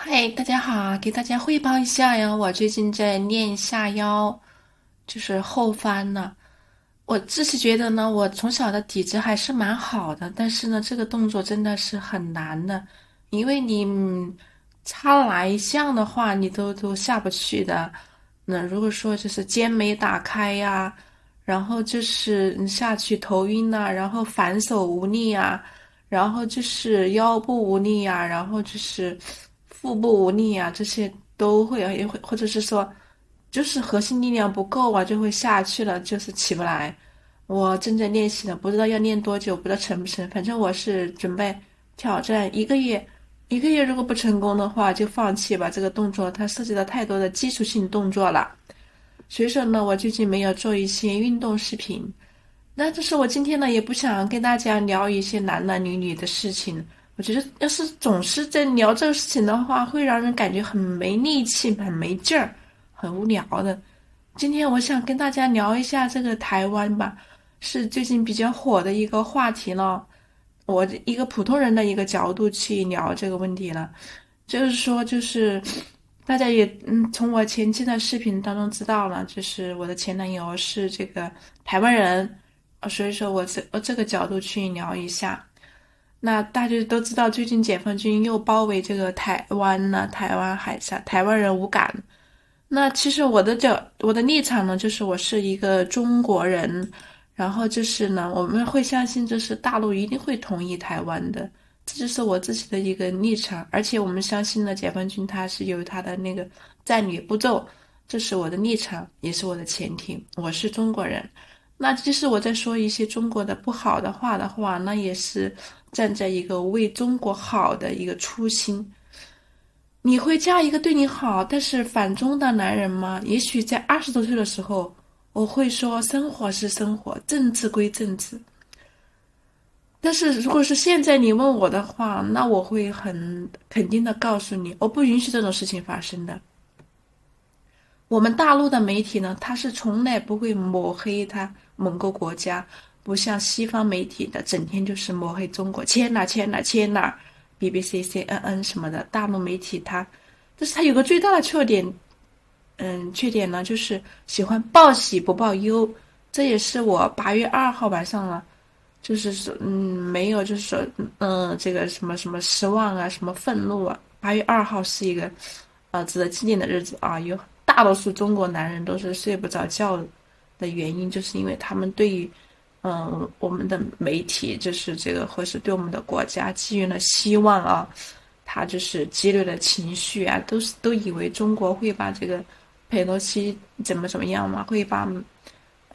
嗨，大家好，给大家汇报一下呀，我最近在练下腰，就是后翻呢。我自己觉得呢，我从小的底子还是蛮好的，但是呢，这个动作真的是很难的，因为你差哪一项的话，你都下不去的。那如果说就是肩没打开呀，然后就是你下去头晕呐，然后反手无力啊。然后就是腰部无力啊，然后就是腹部无力啊，这些都会也会，或者是说，就是核心力量不够啊，就会下去了，就是起不来。我正在练习呢，不知道要练多久，不知道成不成。反正我是准备挑战一个月，一个月如果不成功的话，就放弃吧。这个动作它涉及到太多的基础性动作了，所以说呢，我最近没有做一些运动视频。那就是我今天呢，也不想跟大家聊一些男男女女的事情。我觉得要是总是在聊这个事情的话，会让人感觉很没力气、很没劲儿、很无聊的。今天我想跟大家聊一下这个台湾吧，是最近比较火的一个话题了。我一个普通人的一个角度去聊这个问题了，就是说，就是大家也从我前期的视频当中知道了，就是我的前男友是这个台湾人，所以说我这个角度去聊一下。那大家都知道，最近解放军又包围这个台湾了，台湾海峡，台湾人无感。那其实我的立场呢，就是我是一个中国人，然后就是呢，我们会相信，就是大陆一定会统一台湾的，这就是我自己的一个立场。而且我们相信呢，解放军他是有他的那个战略步骤，这是我的立场，也是我的前提。我是中国人，那即使我在说一些中国的不好的话的话，那也是站在一个为中国好的一个初心。你会嫁一个对你好但是反中的男人吗？也许在20多岁的时候，我会说生活是生活，政治归政治。但是如果是现在你问我的话，那我会很肯定的告诉你，我不允许这种事情发生的。我们大陆的媒体呢，它是从来不会抹黑它某个国家，不像西方媒体的，整天就是抹黑中国，签了签了签了，BBC、CNN 什么的。大陆媒体它，但是它有个最大的缺点，缺点呢就是喜欢报喜不报忧，这也是我8月2号晚上了，就是说，没有，就是说，这个什么什么失望啊，什么愤怒啊。8月2号是一个，值得纪念的日子啊。有大多数中国男人都是睡不着觉的原因，就是因为他们对于，我们的媒体，就是这个，或是对我们的国家寄予了希望啊。他就是积累了情绪啊，都以为中国会把这个佩洛西怎么样嘛，会把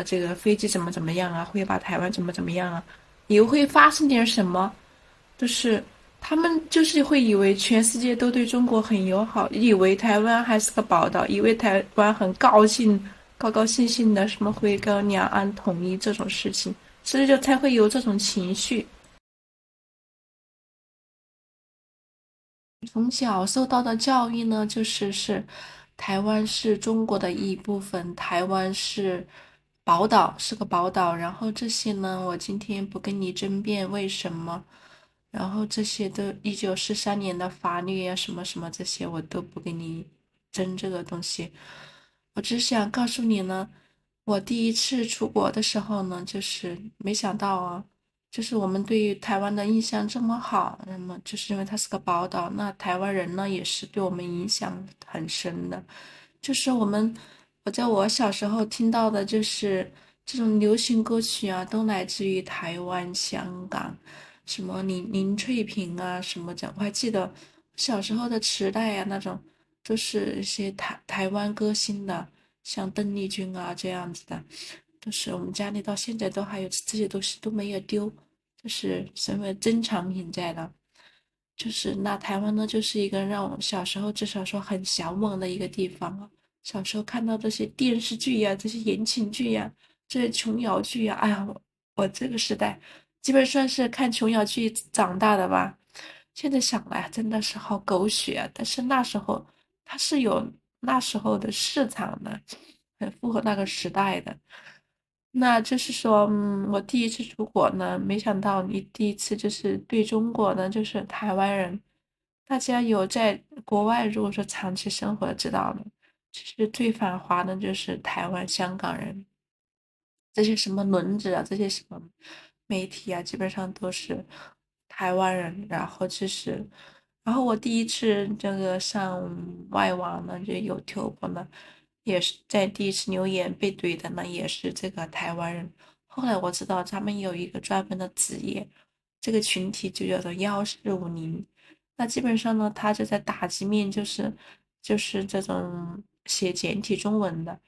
这个飞机怎么样啊，会把台湾怎么样啊，以为会发生点什么，就是他们就是会以为全世界都对中国很友好，以为台湾还是个宝岛，以为台湾很高兴，高高兴兴的什么会跟两岸统一这种事情，所以就才会有这种情绪。从小受到的教育呢，就是台湾是中国的一部分，台湾是宝岛，是个宝岛。然后这些呢，我今天不跟你争辩为什么，然后这些都1943年的法律呀，什么什么这些，我都不跟你争这个东西。我只想告诉你呢，我第一次出国的时候呢，就是没想到啊。就是我们对于台湾的印象这么好，那么就是因为它是个宝岛，那台湾人呢也是对我们影响很深的。就是我在我小时候听到的，就是这种流行歌曲啊，都来自于台湾、香港，什么林翠萍啊，什么的。我还记得小时候的磁带啊，那种都是一些台湾歌星的，像邓丽君啊这样子的。都是我们家里到现在都还有这些东西都没有丢，就是成为珍藏品在的。就是那台湾呢，就是一个让我小时候至少说很向往的一个地方啊。小时候看到这些电视剧呀、这些言情剧呀、这些琼瑶剧呀，哎呀，我这个时代基本上是看琼瑶剧长大的吧。现在想来真的是好狗血啊，但是那时候它是有那时候的市场的，很符合那个时代的。那就是说，我第一次出国呢，没想到你第一次就是对中国呢，就是台湾人大家有在国外如果说长期生活知道了，其实最繁华的就是台湾、香港人。这些什么轮子啊，这些什么媒体啊，基本上都是台湾人。然后就是，然后我第一次这个上外网呢，就有 YouTube 呢，也是在第一次留言被怼的呢，也是这个台湾人。后来我知道他们有一个专门的职业，这个群体就叫做1450。那基本上呢，他就在打击面就是这种写简体中文的，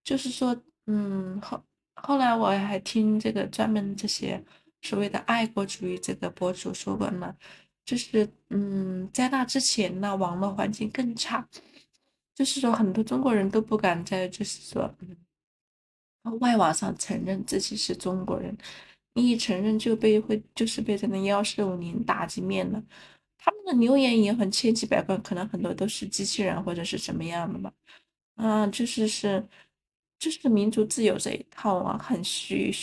就是说，后来我还听这个专门这些所谓的爱国主义这个博主说过呢，就是在那之前呢，网络环境更差，就是说很多中国人都不敢在就是说外网上承认自己是中国人，你一承认就是被这个1450打击面了。他们的留言也很千奇百怪，可能很多都是机器人或者是什么样的吧。就是民族自由这一套啊，很虚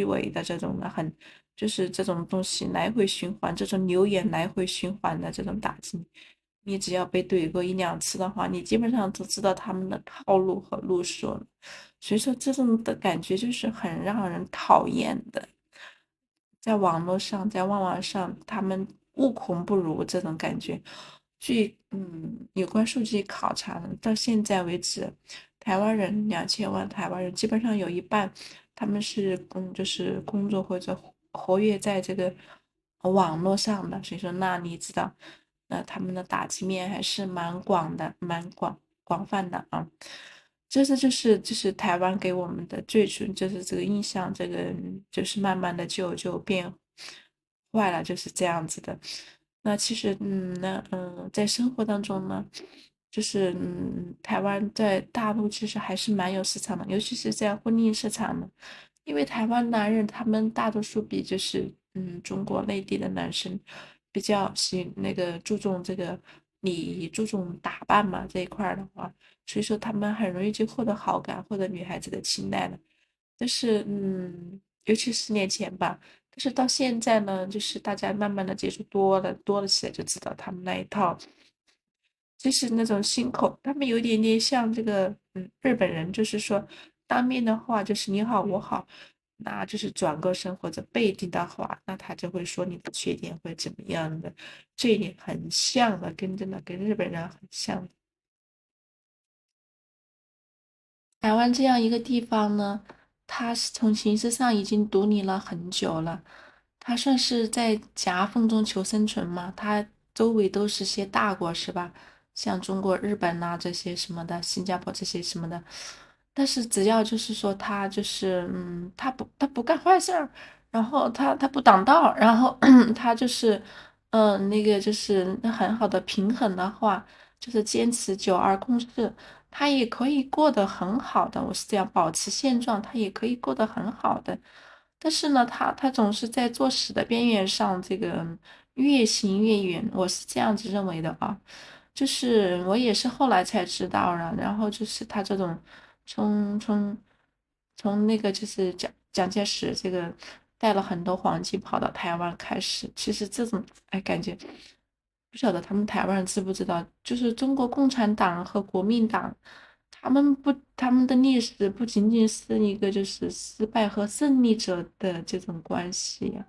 伪的这种的，就是这种东西来回循环，这种流言来回循环的这种打击，你只要被怼过一两次的话，你基本上都知道他们的套路和路数了。所以说，这种的感觉就是很让人讨厌的。在网络上，在旺旺上，他们无孔不入这种感觉。据有关数据考察呢，到现在为止，台湾人2000万台湾人基本上有一半，他们是就是工作或者活跃在这个网络上的。所以说，那你知道，那他们的打击面还是蛮广的，蛮广泛的啊。就是台湾给我们的最初就是这个印象，这个就是慢慢的就变坏了，就是这样子的。那其实在生活当中呢，就是台湾在大陆其实还是蛮有市场的，尤其是在婚姻市场呢，因为台湾男人他们大多数比就是中国内地的男生比较那个注重这个礼仪，注重打扮嘛这一块儿的话。所以说他们很容易就获得好感，获得女孩子的青睐了。但是，尤其10年前吧，但是到现在呢，就是大家慢慢的接触多了起来，就知道他们那一套，就是那种心口，他们有一点点像这个，日本人，就是说当面的话就是你好我好，那就是转过身或者背地的话，那他就会说你的缺点会怎么样的，这一点很像的，跟日本人很像。台湾这样一个地方呢，它是从形式上已经独立了很久了，它算是在夹缝中求生存嘛。它周围都是些大国，是吧？像中国、日本呐、这些什么的，新加坡这些什么的。但是只要就是说他就是他不干坏事儿，然后他不挡道，然后他就是那个就是很好的平衡的话，就是坚持9·2共识。他也可以过得很好的，我是这样保持现状，他也可以过得很好的。但是呢，他总是在作死的边缘上，这个越行越远，我是这样子认为的啊。就是我也是后来才知道了，然后就是他这种从从从那个就是蒋介石这个带了很多黄金跑到台湾开始，其实这种感觉不晓得他们台湾人知不知道，就是中国共产党和国民党，他们的历史不仅仅是一个就是失败和胜利者的这种关系呀。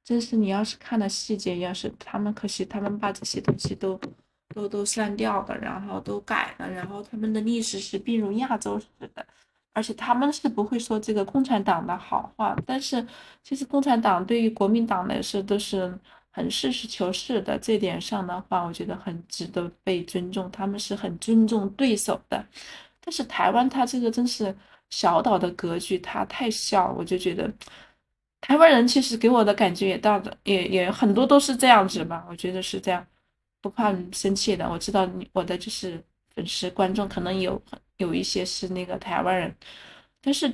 真是你要是看了细节，要是他们可惜他们把这些东西都删掉了，然后都改了，然后他们的历史是并入亚洲史的，而且他们是不会说这个共产党的好话，但是其实共产党对于国民党来说都是很实事求是的，这点上的话，我觉得很值得被尊重，他们是很尊重对手的。但是台湾它这个真是小岛的格局，它太小，我就觉得台湾人其实给我的感觉也大的，也很多都是这样子吧，我觉得是这样，不怕你生气的。我知道我的就是粉丝观众可能有一些是那个台湾人，但是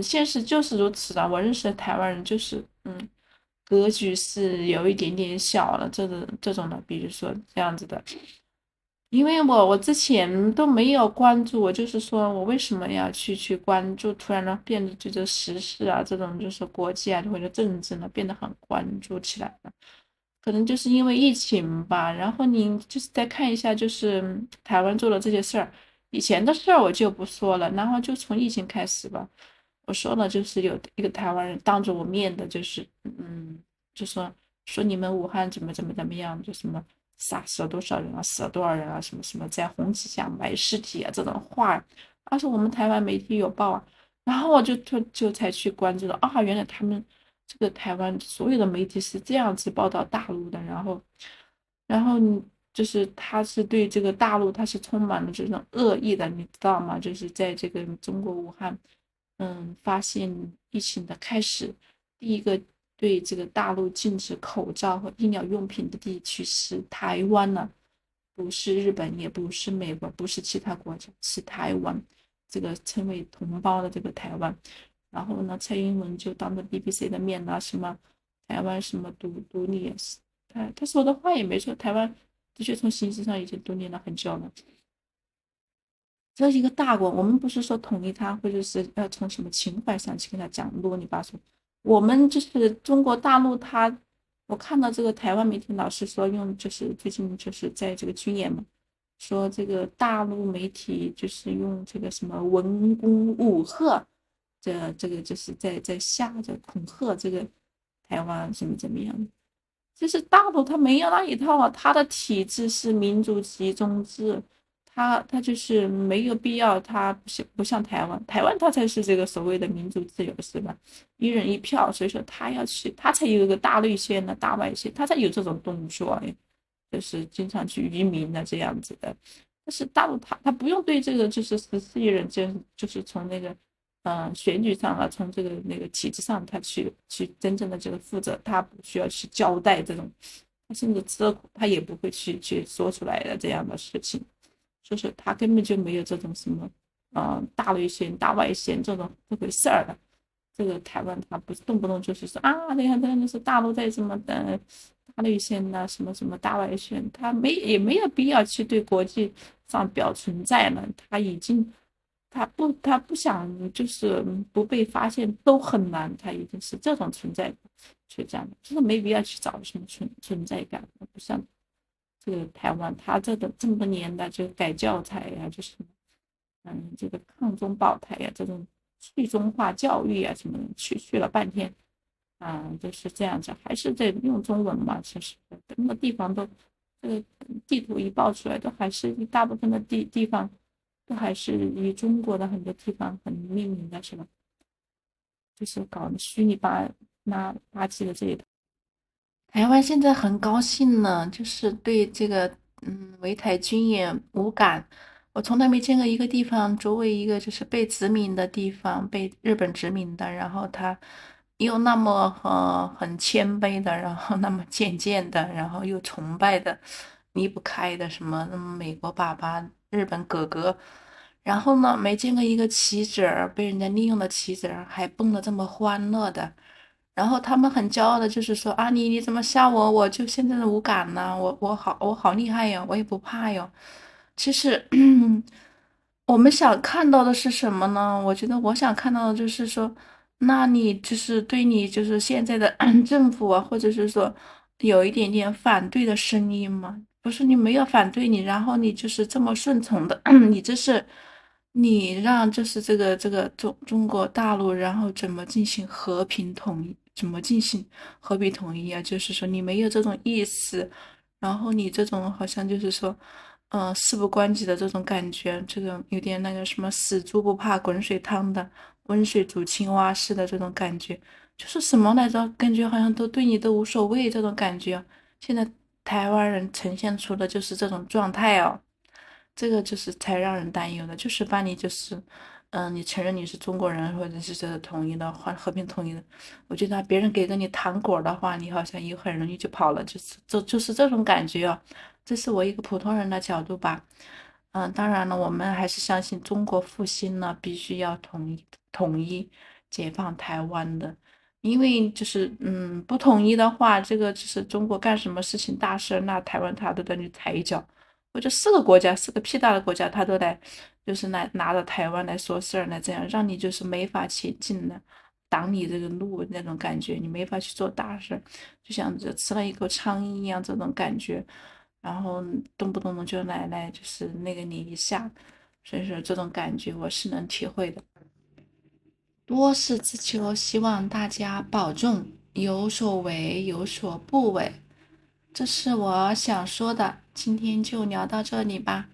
现实就是如此的。我认识的台湾人就是格局是有一点点小了，这种的，比如说这样子的。因为我之前都没有关注，我就是说我为什么要去关注，突然呢变得这个时事啊，这种就是国际啊或者政治呢变得很关注起来了。可能就是因为疫情吧。然后您就是再看一下，就是台湾做的这些事儿，以前的事儿我就不说了，然后就从疫情开始吧。我说了，就是有一个台湾人当着我面的，就是就说你们武汉怎么样，就什么死了多少人啊，死了多少人啊，什么什么在红旗下埋尸体啊这种话，而且我们台湾媒体有报啊。然后我就才去关注了啊，原来他们这个台湾所有的媒体是这样子报道大陆的。然后就是他是对这个大陆他是充满了这种恶意的，你知道吗？就是在这个中国武汉，发现疫情的开始，第一个对这个大陆禁止口罩和医疗用品的地区是台湾呢，不是日本，也不是美国，不是其他国家，是台湾。这个称为同胞的这个台湾。然后呢，蔡英文就当着 BBC 的面呢，什么台湾什么独立，他说的话也没错，台湾的确从形式上已经独立了很久了。这是一个大国，我们不是说统一它，或者是要从什么情怀上去跟他讲啰里吧嗦。我们就是中国大陆它，我看到这个台湾媒体老是说用，就是最近就是在这个军演嘛，说这个大陆媒体就是用这个什么文攻武吓，这个就是在吓着恐吓这个台湾怎么样。就是大陆它没有那一套啊，它的体制是民主集中制，它就是没有必要，它不像台湾它才是这个所谓的民主自由是吧？一人一票，所以说他要去，他才有一个大内宣的大外宣，他才有这种动作，哎，就是经常去渔民的这样子的。但是大陆他不用对这个就是14亿人，就是从那个选举上啊，从这个那个体制上，他去真正的这个负责，他不需要去交代这种，他甚至吃了苦他也不会去说出来的这样的事情。就是他根本就没有这种什么大内宣、大外宣这回事儿的。这个台湾他不是动不动就是说啊，你看真的是大陆在什么的大内宣呐、什么什么大外宣，他也没有必要去对国际上表存在了。他不想就是不被发现都很难，他已经是这种存在就这样，就是没必要去找什么存在感，不像这个台湾，他这么多年的就改教材呀、就是这个抗中保台呀、这种去中化教育啊什么的，去了半天，就是这样子，还是在用中文嘛，其实很多地方都这个地图一报出来，都还是一大部分的地方都还是以中国的很多地方很命名的，是吧？就是搞虚拟八七的这一套。台湾现在很高兴呢，就是对这个围台军演无感。我从来没见过一个地方，作为一个就是被殖民的地方，被日本殖民的，然后他又那么很谦卑的，然后那么渐渐的，然后又崇拜的，离不开的什么美国爸爸、日本哥哥，然后呢没见过一个棋子儿被人家利用的棋子儿还蹦得这么欢乐的。然后他们很骄傲的就是说啊，你怎么吓我？我就现在的无感呢，我好厉害哟，我也不怕哟。其实，我们想看到的是什么呢？我觉得我想看到的就是说，那你就是对你就是现在的政府啊，或者是说有一点点反对的声音吗？不是你没有反对你，然后你就是这么顺从的，你这是你让就是这个中国大陆，然后怎么进行和平统一？怎么进行和平统一啊？就是说你没有这种意识，然后你这种好像就是说，事不关己的这种感觉，这个有点那个什么死猪不怕滚水烫的，温水煮青蛙似的这种感觉，就是什么来着？感觉好像都对你都无所谓这种感觉。现在台湾人呈现出的就是这种状态哦。这个就是才让人担忧的，就是把你就是，你承认你是中国人，或者是这个统一的，和平统一的，我觉得别人给个你糖果的话，你好像也很容易就跑了，就是这种感觉哦。这是我一个普通人的角度吧。当然了，我们还是相信中国复兴呢，必须要统一解放台湾的，因为就是不统一的话，这个就是中国干什么事情大事，那台湾他都得你踩一脚。或者四个国家，四个屁大的国家，他都来，就是来拿着台湾来说事儿，来这样让你就是没法前进的。挡你这个路那种感觉，你没法去做大事，就像这吃了一口苍蝇一样这种感觉，然后动不动的就来就是那个你一下，所以说这种感觉我是能体会的。多事之秋，希望大家保重，有所为有所不为，这是我想说的，今天就聊到这里吧。